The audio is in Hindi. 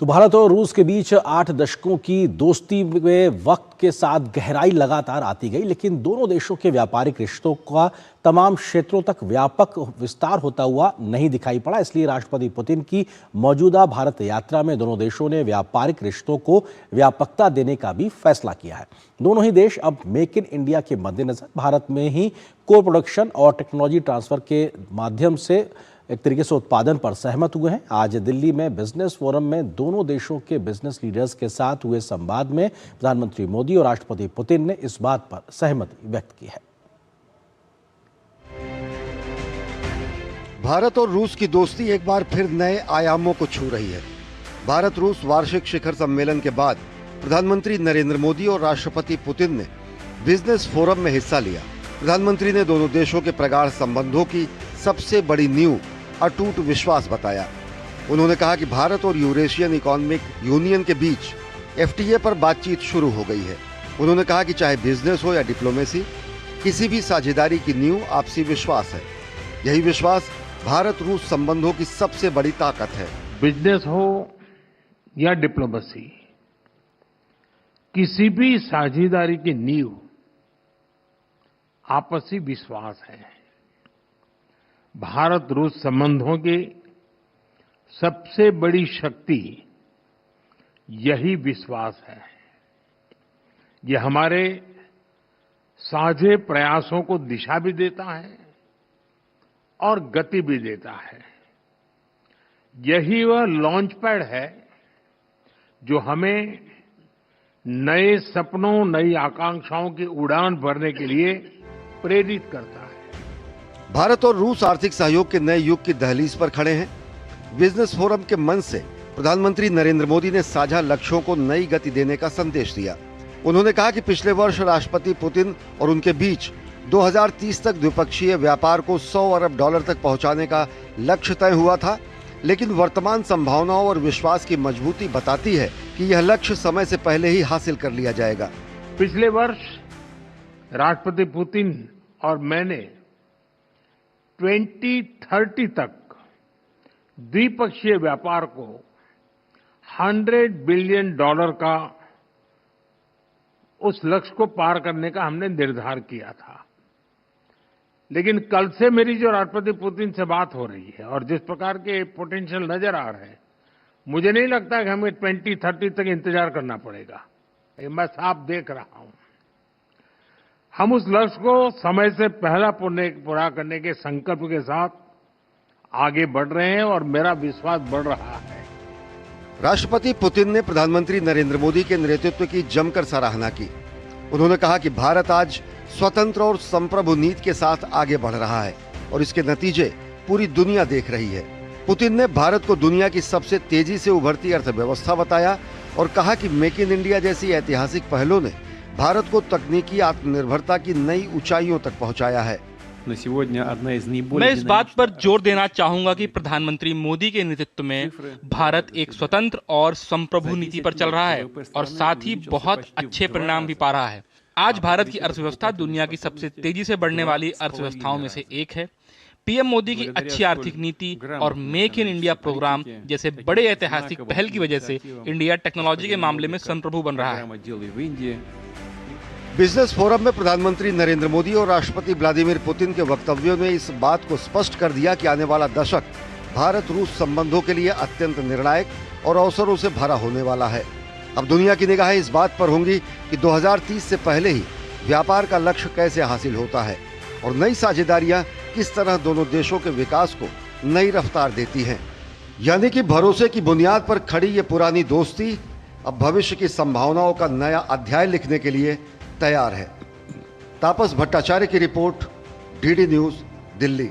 तो भारत और रूस के बीच 8 दशकों की दोस्ती में वक्त के साथ गहराई लगातार आती गई, लेकिन दोनों देशों के व्यापारिक रिश्तों का तमाम क्षेत्रों तक व्यापक विस्तार होता हुआ नहीं दिखाई पड़ा। इसलिए राष्ट्रपति पुतिन की मौजूदा भारत यात्रा में दोनों देशों ने व्यापारिक रिश्तों को व्यापकता देने का भी फैसला किया है। दोनों ही देश अब मेक इन इंडिया के मद्देनजर भारत में ही को प्रोडक्शन और टेक्नोलॉजी ट्रांसफर के माध्यम से एक तरीके से उत्पादन पर सहमत हुए हैं। आज दिल्ली में बिजनेस फोरम में दोनों देशों के बिजनेस लीडर्स के साथ हुए संवाद में प्रधानमंत्री मोदी और राष्ट्रपति पुतिन ने इस बात पर सहमति व्यक्त की है। भारत और रूस की दोस्ती एक बार फिर नए आयामों को छू रही है। भारत रूस वार्षिक शिखर सम्मेलन के बाद प्रधानमंत्री नरेंद्र मोदी और राष्ट्रपति पुतिन ने बिजनेस फोरम में हिस्सा लिया। प्रधानमंत्री ने दोनों देशों के प्रगाढ़ संबंधों की सबसे बड़ी नींव अटूट विश्वास बताया। उन्होंने कहा कि भारत और यूरेशियन इकोनॉमिक यूनियन के बीच एफटीए पर बातचीत शुरू हो गई है। उन्होंने कहा कि चाहे बिजनेस हो या डिप्लोमेसी, किसी भी साझेदारी की नींव आपसी विश्वास है। यही विश्वास भारत रूस संबंधों की सबसे बड़ी ताकत है। बिजनेस हो या डिप्लोमेसी, किसी भी साझेदारी की नींव आपसी विश्वास है। भारत रूस संबंधों की सबसे बड़ी शक्ति यही विश्वास है। यह हमारे साझे प्रयासों को दिशा भी देता है और गति भी देता है। यही वह लॉन्च पैड है जो हमें नए सपनों, नई आकांक्षाओं की उड़ान भरने के लिए प्रेरित करता है। भारत और रूस आर्थिक सहयोग के नए युग की दहलीज पर खड़े हैं। बिजनेस फोरम के मंच से प्रधानमंत्री नरेंद्र मोदी ने साझा लक्ष्यों को नई गति देने का संदेश दिया। उन्होंने कहा कि पिछले वर्ष राष्ट्रपति पुतिन और उनके बीच 2030 तक द्विपक्षीय व्यापार को $100 अरब तक पहुंचाने का लक्ष्य तय हुआ था, लेकिन वर्तमान संभावनाओं और विश्वास की मजबूती बताती है कि यह लक्ष्य समय से पहले ही हासिल कर लिया जाएगा। पिछले वर्ष राष्ट्रपति पुतिन और मैंने 2030 तक द्विपक्षीय व्यापार को $100 बिलियन का उस लक्ष्य को पार करने का हमने निर्धार किया था। लेकिन कल से मेरी जो राष्ट्रपति पुतिन से बात हो रही है और जिस प्रकार के पोटेंशियल नजर आ रहे हैं, मुझे नहीं लगता कि हमें 2030 तक इंतजार करना पड़ेगा। मैं साफ देख रहा हूं, हम उस लक्ष्य को समय से पहला पूरा करने के संकल्प के साथ आगे बढ़ रहे हैं और मेरा विश्वास बढ़ रहा है। राष्ट्रपति पुतिन ने प्रधानमंत्री नरेंद्र मोदी के नेतृत्व की जमकर सराहना की। उन्होंने कहा कि भारत आज स्वतंत्र और संप्रभु नीति के साथ आगे बढ़ रहा है और इसके नतीजे पूरी दुनिया देख रही है। पुतिन ने भारत को दुनिया की सबसे तेजी से उभरती अर्थव्यवस्था बताया और कहा कि मेक इन इंडिया जैसी ऐतिहासिक पहलों ने भारत को तकनीकी आत्मनिर्भरता की नई ऊंचाइयों तक पहुंचाया है। मैं इस बात पर जोर देना चाहूंगा कि प्रधानमंत्री मोदी के नेतृत्व में भारत एक स्वतंत्र और संप्रभु नीति पर चल रहा है और साथ ही बहुत अच्छे परिणाम भी पा रहा है। आज भारत की अर्थव्यवस्था दुनिया की सबसे तेजी से बढ़ने वाली अर्थव्यवस्थाओं में से एक है। पीएम मोदी की अच्छी आर्थिक नीति और मेक इन इंडिया प्रोग्राम जैसे बड़े ऐतिहासिक पहल की वजह से इंडिया टेक्नोलॉजी के मामले में संप्रभु बन रहा है। बिजनेस फोरम में प्रधानमंत्री नरेंद्र मोदी और राष्ट्रपति व्लादिमीर पुतिन के वक्तव्यों ने इस बात को स्पष्ट कर दिया कि आने वाला दशक भारत रूस संबंधों के लिए अत्यंत निर्णायक और अवसरों से भरा होने वाला है। अब दुनिया की निगाहें इस बात पर होंगी कि 2030 से पहले ही व्यापार का लक्ष्य कैसे हासिल होता है और नई साझेदारियां किस तरह दोनों देशों के विकास को नई रफ्तार देती हैं। यानी कि भरोसे की बुनियाद पर खड़ी ये पुरानी दोस्ती अब भविष्य की संभावनाओं का नया अध्याय लिखने के लिए तैयार है। तापस भट्टाचार्य की रिपोर्ट, डीडी न्यूज़, दिल्ली।